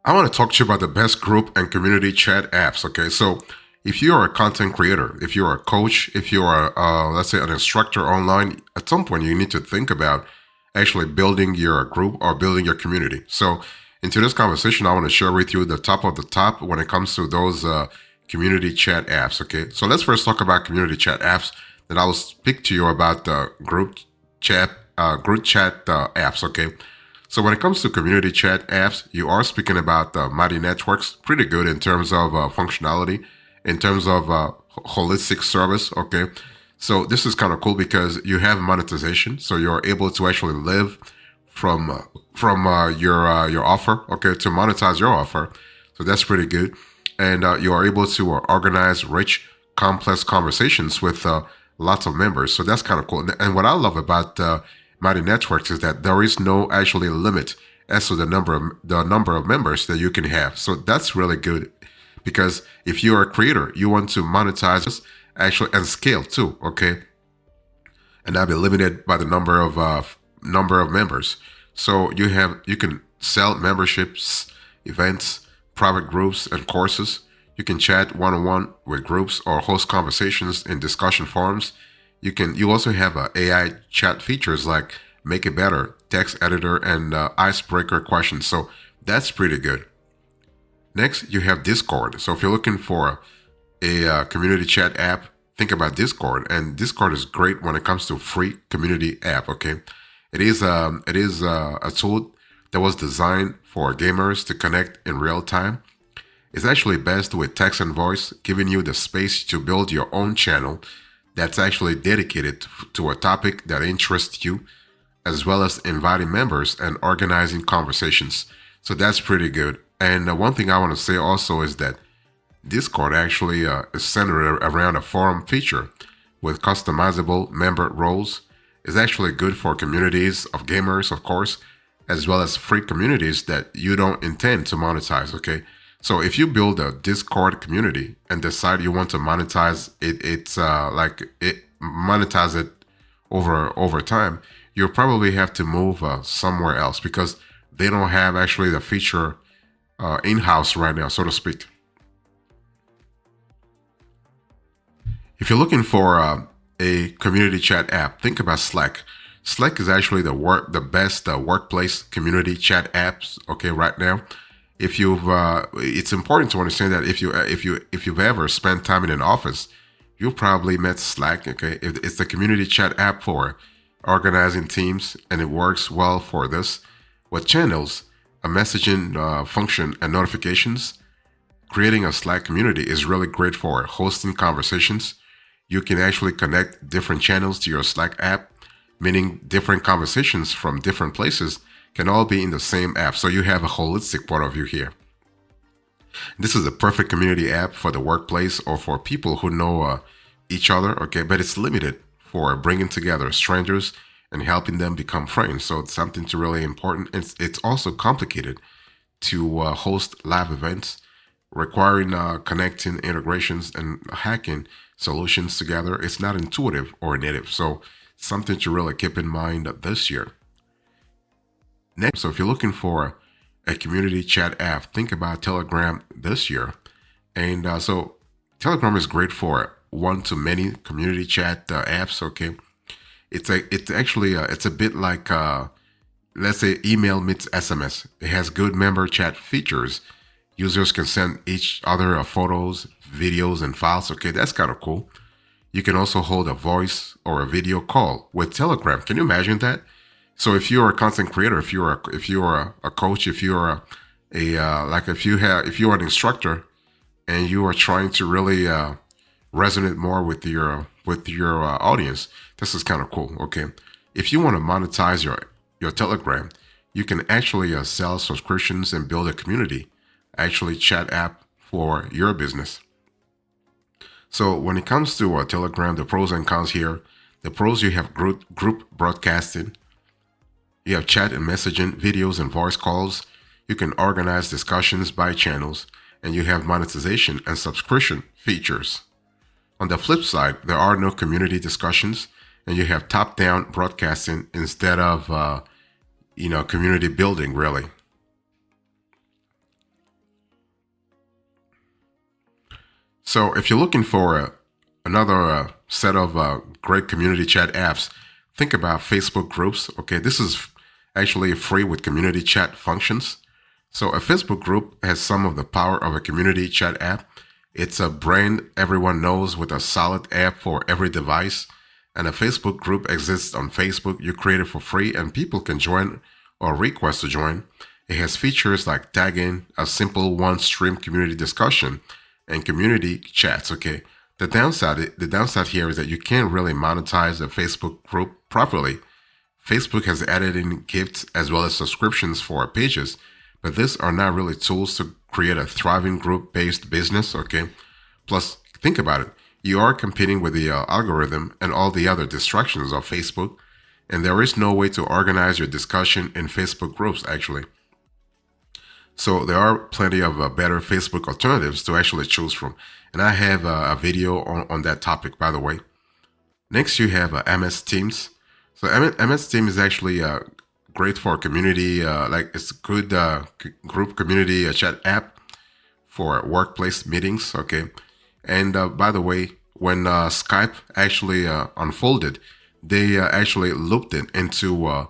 I want to talk to you about the best group and community chat apps. Okay, so if you are a content creator, if you're a coach, if you are, let's say, an instructor online, at some point you need to think about actually building your group or building your community. So, into this conversation, I want to share with you the top of the top when it comes to those community chat apps. Okay, so let's first talk about community chat apps. Then I will speak to you about the group chat apps. Okay, so when it comes to community chat apps, you are speaking about Mighty Networks, pretty good in terms of functionality, in terms of holistic service. Okay, so this is kind of cool because you have monetization, so you're able to actually live from your offer. Okay, to monetize your offer, so that's pretty good, and you are able to organize rich, complex conversations with lots of members. So that's kind of cool. And what I love about Mighty Networks is that there is no actually limit as to the number of members that you can have. So that's really good because if you're a creator, you want to monetize this actually and scale too, okay, and not be limited by the number of members. So you can sell memberships, events, private groups, and courses. You can chat one on one with groups or host conversations in discussion forums. You also have AI chat features like Make It Better, text editor, and icebreaker questions. So that's pretty good. Next, you have Discord. So if you're looking for a community chat app, think about Discord. And Discord is great when it comes to free community app. Okay, it is a tool that was designed for gamers to connect in real time. It's actually best with text and voice, giving you the space to build your own channel that's actually dedicated to a topic that interests you, as well as inviting members and organizing conversations. So that's pretty good. And one thing I want to say also is that Discord actually is centered around a forum feature with customizable member roles. It's actually good for communities of gamers, of course, as well as free communities that you don't intend to monetize. Okay, so if you build a Discord community and decide you want to monetize it, monetize it over time, you'll probably have to move somewhere else because they don't have actually the feature in house right now, so to speak. If you're looking for a community chat app, think about Slack. Slack is actually the best workplace community chat apps. Okay, right now, if it's important to understand that if you've ever spent time in an office, you've probably met Slack. Okay, it's the community chat app for organizing teams, and it works well for this with channels, a messaging function, and notifications. Creating a Slack community is really great for hosting conversations. You can actually connect different channels to your Slack app, meaning different conversations from different places can all be in the same app. So you have a holistic point of view here. This is a perfect community app for the workplace or for people who know each other, okay, but it's limited for bringing together strangers and helping them become friends. So it's something to really important. It's also complicated to host live events, requiring connecting integrations and hacking solutions together. It's not intuitive or native. So something to really keep in mind this year. Next, so if you're looking for a community chat app, think about Telegram this year. And so Telegram is great for one-to-many community chat apps. Okay, it's actually it's a bit like let's say email meets SMS. It has good member chat features. Users can send each other photos, videos, and files. Okay, that's kind of cool. You can also hold a voice or a video call with Telegram. Can you imagine that? So if you're a content creator, if you're a coach, if you're if you're an instructor and you are trying to really resonate more with your audience, this is kind of cool. Okay, if you want to monetize your Telegram, you can actually sell subscriptions and build a community, actually chat app for your business. So when it comes to Telegram, the pros and cons here. The pros, you have group broadcasting, you have chat and messaging, videos and voice calls. You can organize discussions by channels, and you have monetization and subscription features. On the flip side, there are no community discussions, and you have top-down broadcasting instead of community building, really. So if you're looking for another set of great community chat apps, think about Facebook groups. Okay, this is actually free with community chat functions. So a Facebook group has some of the power of a community chat app. It's a brand everyone knows with a solid app for every device. And a Facebook group exists on Facebook. You create it for free and people can join or request to join. It has features like tagging, a simple one-stream community discussion, and community chats. Okay. The downside here is that you can't really monetize a Facebook group properly. Facebook has added in gifts as well as subscriptions for pages, but these are not really tools to create a thriving group-based business. Okay. Plus, think about it. You are competing with the algorithm and all the other distractions of Facebook, and there is no way to organize your discussion in Facebook groups actually. So there are plenty of better Facebook alternatives to actually choose from. And I have a video on that topic, by the way. Next, you have MS Teams. So MS Teams is actually great for community, like it's a good group community chat app for workplace meetings. Okay. And by the way, when Skype actually unfolded, they actually looped it into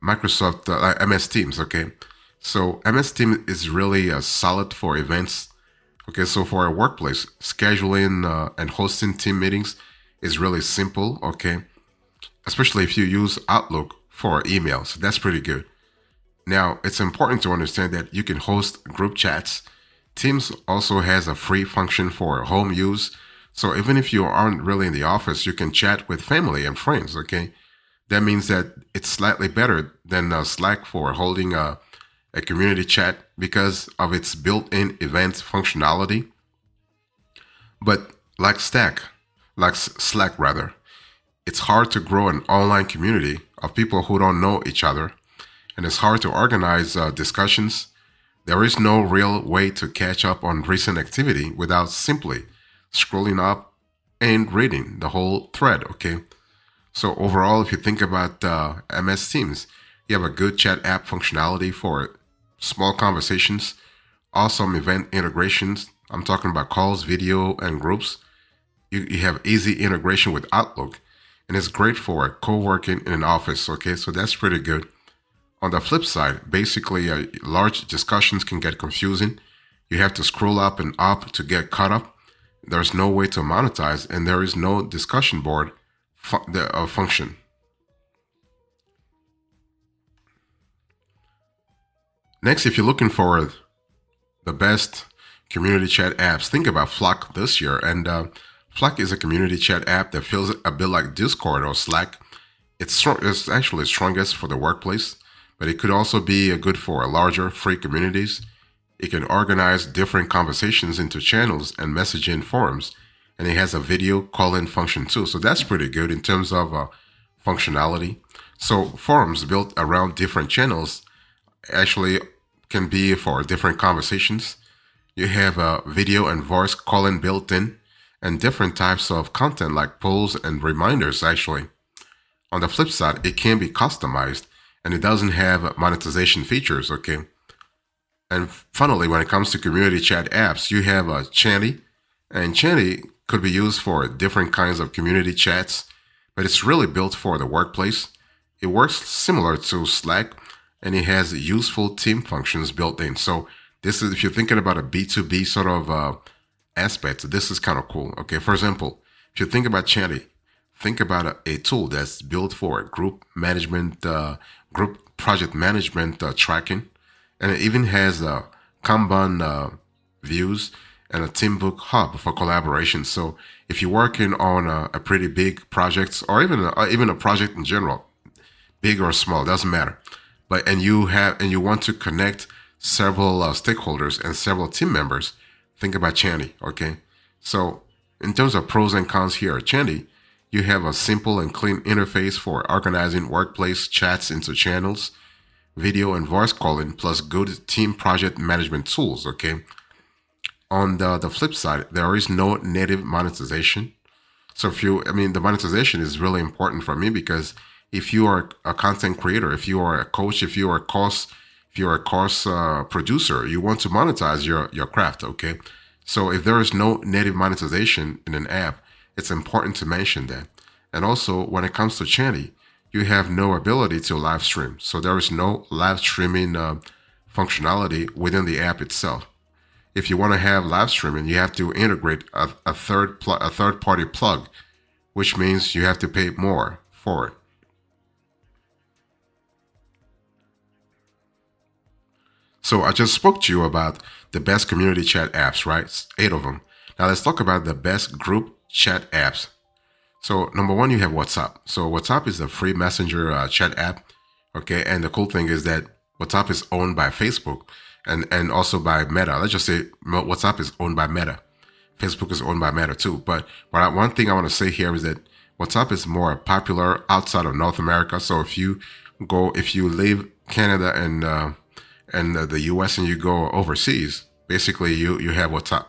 Microsoft MS Teams. Okay. So MS Teams is really solid for events. Okay, so for a workplace, scheduling and hosting team meetings is really simple. Okay, especially if you use Outlook for emails, that's pretty good. Now, it's important to understand that you can host group chats. Teams also has a free function for home use. So even if you aren't really in the office, you can chat with family and friends. Okay, that means that it's slightly better than Slack for holding a community chat because of its built-in event functionality. But like Slack rather, it's hard to grow an online community of people who don't know each other, and it's hard to organize discussions. There is no real way to catch up on recent activity without simply scrolling up and reading the whole thread. Okay. So overall, if you think about MS Teams, you have a good chat app functionality for small conversations, awesome event integrations. I'm talking about calls, video, and groups. You have easy integration with Outlook, and it's great for co-working in an office. Okay, so that's pretty good. On the flip side, basically, large discussions can get confusing. You have to scroll up and up to get caught up. There's no way to monetize, and there is no discussion board function. Next, if you're looking for the best community chat apps, think about Flock this year. And Flock is a community chat app that feels a bit like Discord or Slack. It's actually strongest for the workplace, but it could also be good for larger free communities. It can organize different conversations into channels and messaging forums, and it has a video call-in function too. So that's pretty good in terms of functionality. So forums built around different channels actually can be for different conversations. You have a video and voice call-in built in, and different types of content like polls and reminders actually. On the flip side, it can be customized and it doesn't have monetization features. Okay. And finally, when it comes to community chat apps, you have a Chanty, and Chanty could be used for different kinds of community chats, but it's really built for the workplace. It works similar to Slack, and it has useful team functions built in. So this is, if you're thinking about a B2B sort of aspect, this is kind of cool. Okay, for example, if you think about Chanty, think about a tool that's built for group management, group project management tracking, and it even has Kanban views and a Teambook hub for collaboration. So if you're working on a pretty big project, or even a project in general, big or small, doesn't matter. But and you want to connect several stakeholders and several team members, think about Chanty. Okay, so in terms of pros and cons here, Chanty, you have a simple and clean interface for organizing workplace chats into channels, video and voice calling, plus good team project management tools. Okay. On the flip side, there is no native monetization. So the monetization is really important for me because if you are a content creator, if you are a coach, if you are a course producer, you want to monetize your craft. Okay. So if there is no native monetization in an app, it's important to mention that. And also, when it comes to Chanty, you have no ability to live stream. So there is no live streaming functionality within the app itself. If you want to have live streaming, you have to integrate a third party plug, which means you have to pay more for it. So I just spoke to you about the best community chat apps, right? 8 of them. Now let's talk about the best group chat apps. So number one, you have WhatsApp. So WhatsApp is a free messenger chat app. Okay, and the cool thing is that WhatsApp is owned by Facebook and also by Meta. Let's just say WhatsApp is owned by Meta. Facebook is owned by Meta too. But one thing I want to say here is that WhatsApp is more popular outside of North America. So if you leave Canada and the US and you go overseas, basically you have WhatsApp.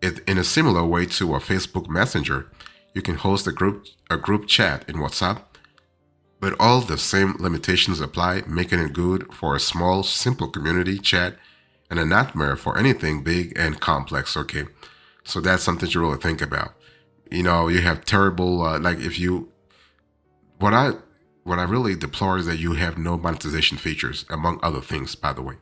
In a similar way to a Facebook Messenger, you can host a group chat in WhatsApp, but all the same limitations apply, making it good for a small, simple community chat and a nightmare for anything big and complex. Okay, so that's something to really think about. You have terrible like if you what I really deplore is that you have no monetization features, among other things, by the way.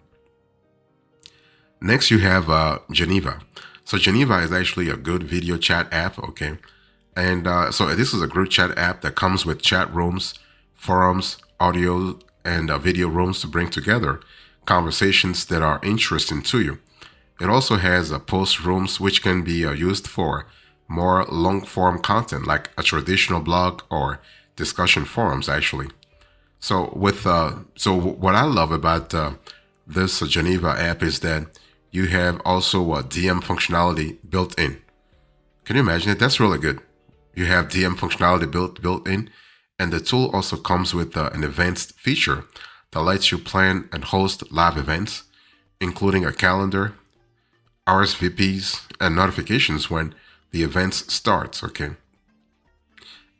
Next, you have Geneva. So Geneva is actually a good video chat app, okay? And so this is a group chat app that comes with chat rooms, forums, audio, and video rooms to bring together conversations that are interesting to you. It also has post rooms, which can be used for more long-form content, like a traditional blog or discussion forums, actually. So what I love about this Geneva app is that you have also a DM functionality built in. Can you imagine it? That's really good. You have DM functionality built in, and the tool also comes with an events feature that lets you plan and host live events, including a calendar, RSVPs, and notifications when the events starts. Okay.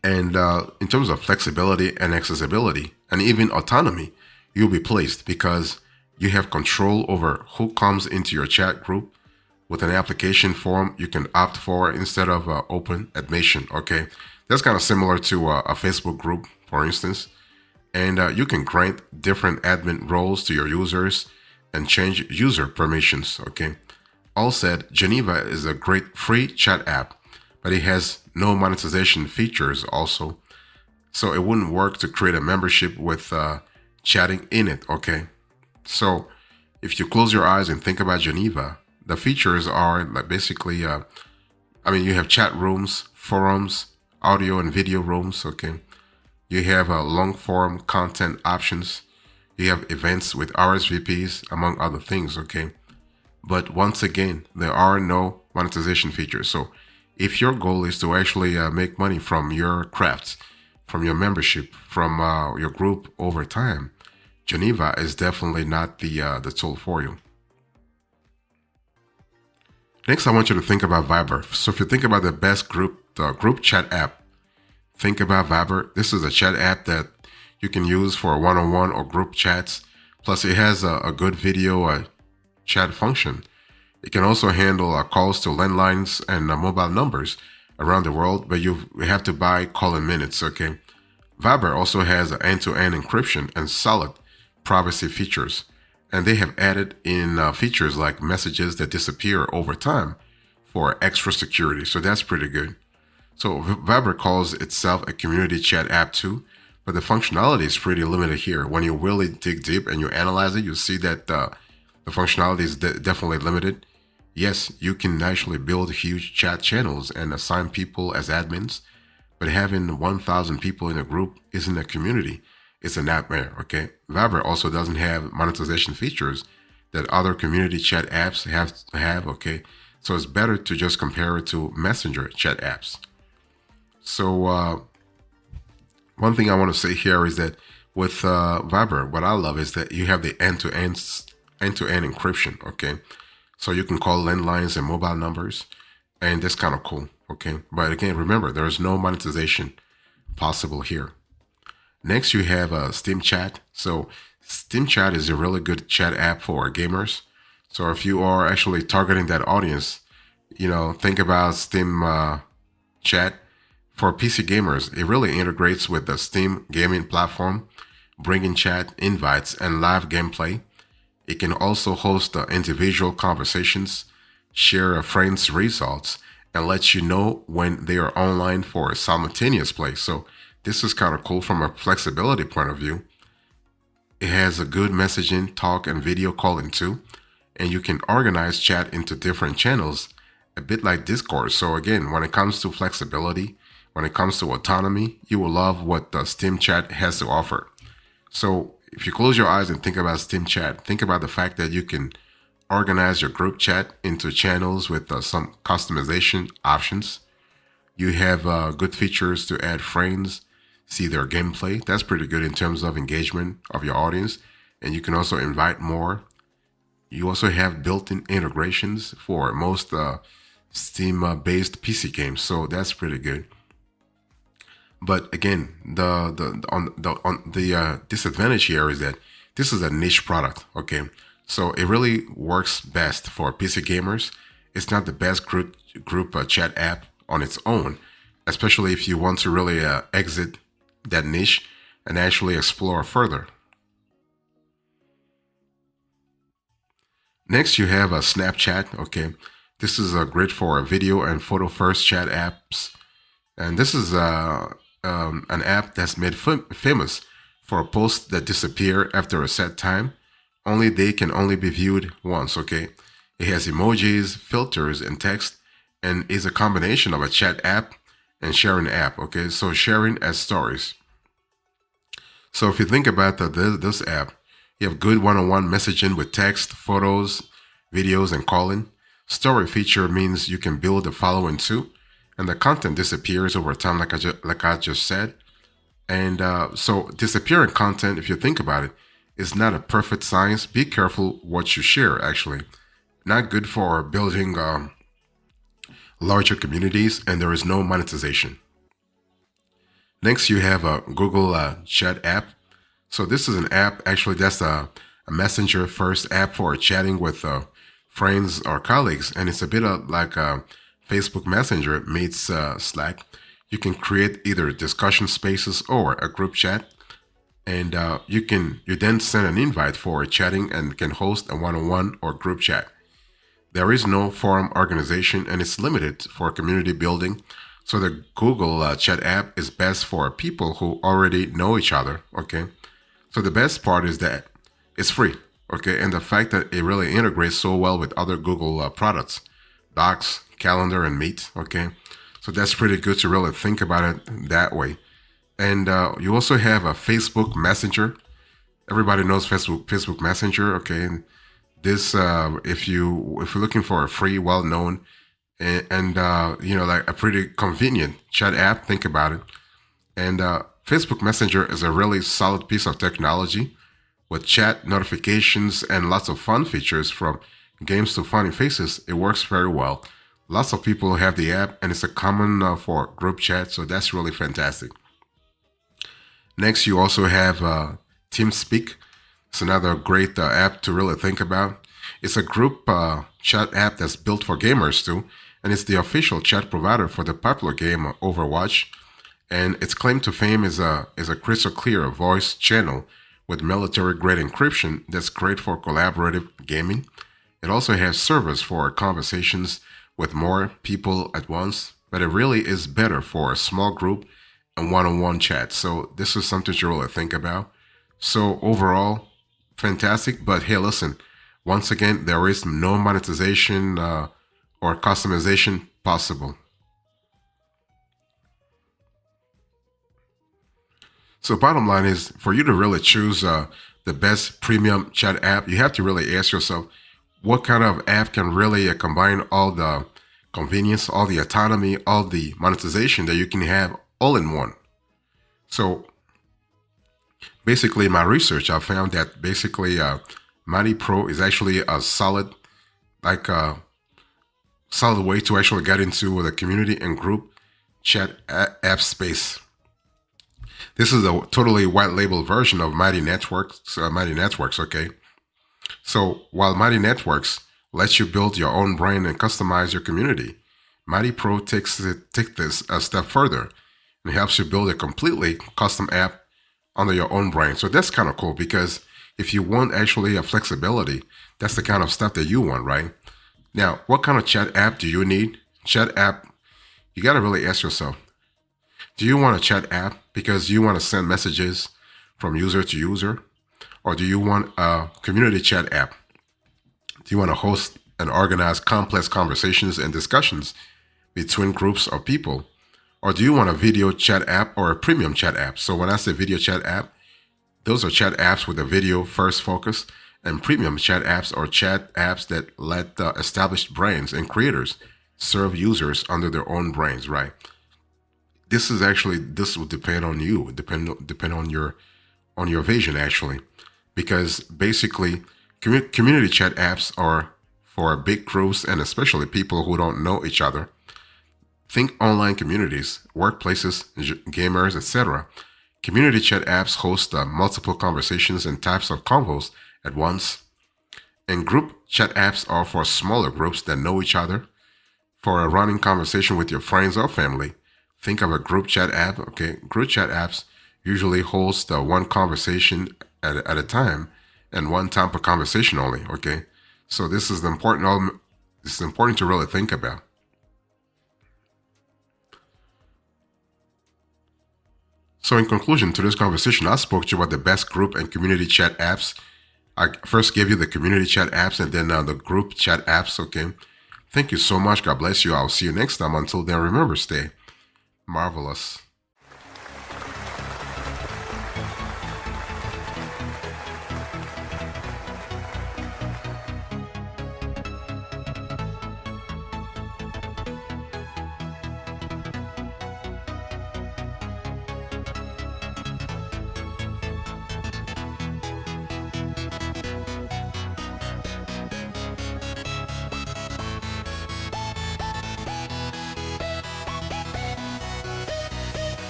And in terms of flexibility and accessibility and even autonomy, you'll be pleased because you have control over who comes into your chat group. With an application form, you can opt for instead of open admission. Okay, that's kind of similar to a Facebook group, for instance. And you can grant different admin roles to your users and change user permissions. Okay, all said, Geneva is a great free chat app, but it has no monetization features also. So it wouldn't work to create a membership with chatting in it. Okay, so if you close your eyes and think about Geneva, the features are like basically, you have chat rooms, forums, audio and video rooms. Okay, you have long form content options. You have events with RSVPs, among other things. Okay, but once again, there are no monetization features. So if your goal is to actually make money from your crafts, from your membership, from your group over time, Geneva is definitely not the tool for you. Next, I want you to think about Viber. So if you think about the best group chat app, think about Viber. This is a chat app that you can use for one-on-one or group chats. Plus, it has a good video chat function. It can also handle calls to landlines and mobile numbers around the world, but you have to buy call-in minutes, okay? Viber also has end-to-end encryption and solid privacy features. And they have added in features like messages that disappear over time for extra security. So that's pretty good. So Viber calls itself a community chat app too, but the functionality is pretty limited here. When you really dig deep and you analyze it, you see that the functionality is definitely limited. Yes, you can actually build huge chat channels and assign people as admins, but having 1,000 people in a group isn't a community. It's a nightmare, okay? Viber also doesn't have monetization features that other community chat apps have, okay? So it's better to just compare it to messenger chat apps. So one thing I want to say here is that with Viber, what I love is that you have the end-to-end encryption, okay? So you can call landlines and mobile numbers, and that's kind of cool, okay? But again, remember, there is no monetization possible here. Next, you have Steam Chat. So Steam Chat is a really good chat app for gamers. So if you are actually targeting that audience, Think about Steam Chat for PC gamers. It really integrates with the Steam gaming platform, bringing chat, invites, and live gameplay. It can also host individual conversations, share a friend's results, and let you know when they are online for a simultaneous play. So this is kind of cool from a flexibility point of view. It has a good messaging, talk, and video calling too. And you can organize chat into different channels, a bit like Discord. So again, when it comes to flexibility, when it comes to autonomy, you will love what the Steam Chat has to offer. So if you close your eyes and think about Steam Chat, think about the fact that you can organize your group chat into channels with some customization options. You have good features to add friends, see their gameplay. That's pretty good in terms of engagement of your audience. And you can also invite more. You also have built-in integrations for most Steam-based PC games, so that's pretty good. But again, the disadvantage here is that this is a niche product. Okay, so it really works best for PC gamers. It's not the best group chat app on its own, especially if you want to really exit that niche and actually explore further. Next, you have a Snapchat. Okay, this is great for video and photo first chat apps, and this is an app that's made famous for posts that disappear after a set time. Only they can only be viewed once. Okay, it has emojis, filters, and text, and is a combination of a chat app and sharing app. Okay, so sharing as stories. So if you think about this app, you have good one-on-one messaging with text, photos, videos, and calling. Story feature means you can build a following too, and the content disappears over time, like I just said. And so disappearing content, if you think about it, is not a perfect science. Be careful what you share, actually. Not good for building larger communities, and there is no monetization. Next, you have a Google Chat app. So this is an app, actually, that's a messenger first app for chatting with friends or colleagues. And it's a bit like Facebook Messenger meets Slack. You can create either discussion spaces or a group chat. And you then send an invite for chatting and can host a one-on-one or group chat. There is no forum organization and it's limited for community building. So the Google Chat app is best for people who already know each other. Okay. So the best part is that it's free. Okay. And the fact that it really integrates so well with other Google products, Docs, Calendar, and Meet. Okay. So that's pretty good to really think about it that way. And you also have a Facebook Messenger. Everybody knows Facebook Messenger. Okay. And this, if you're looking for a free, well-known, and like a pretty convenient chat app, think about it. And Facebook Messenger is a really solid piece of technology with chat notifications and lots of fun features from games to funny faces. It works very well. Lots of people have the app, and it's a common for group chat, so that's really fantastic. Next, you also have TeamSpeak. It's another great app to really think about. It's a group chat app that's built for gamers too, and it's the official chat provider for the popular game Overwatch. And its claim to fame is a crystal clear voice channel with military-grade encryption that's great for collaborative gaming. It also has servers for conversations with more people at once, but it really is better for a small group and one-on-one chat. So this is something to really think about. So overall, fantastic. But hey, listen, once again, there is no monetization or customization possible. So bottom line is, for you to really choose the best premium chat app, you have to really ask yourself, what kind of app can really combine all the convenience, all the autonomy, all the monetization that you can have all in one. So basically, in my research, I found that basically Mighty Pro is actually a solid, like solid way to actually get into the community and group chat app space. This is a totally white label version of Mighty Networks. Okay. So while Mighty Networks lets you build your own brand and customize your community. Mighty Pro takes this a step further and helps you build a completely custom app under your own brand. So that's kind of cool because if you want actually a flexibility, that's the kind of stuff that you want, right? Now, what kind of chat app do you need? Chat app, you got to really ask yourself, do you want a chat app because you want to send messages from user to user? Or do you want a community chat app? Do you want to host and organize complex conversations and discussions between groups of people? Or do you want a video chat app or a premium chat app? So when I say video chat app, those are chat apps with a video first focus, and premium chat apps are chat apps that let established brands and creators serve users under their own brands, right? This will depend on you, depend on your vision actually, because basically community chat apps are for big groups and especially people who don't know each other. Think online communities, workplaces, gamers, etc. Community chat apps host multiple conversations and types of convos at once. And group chat apps are for smaller groups that know each other. For a running conversation with your friends or family, think of a group chat app. Okay, group chat apps usually host one conversation at a time and one time per conversation only. Okay, so this is the important element. This is important to really think about. So in conclusion to this conversation, I spoke to you about the best group and community chat apps. I first gave you the community chat apps and then the group chat apps. Okay. Thank you so much. God bless you. I'll see you next time. Until then, remember, stay marvelous.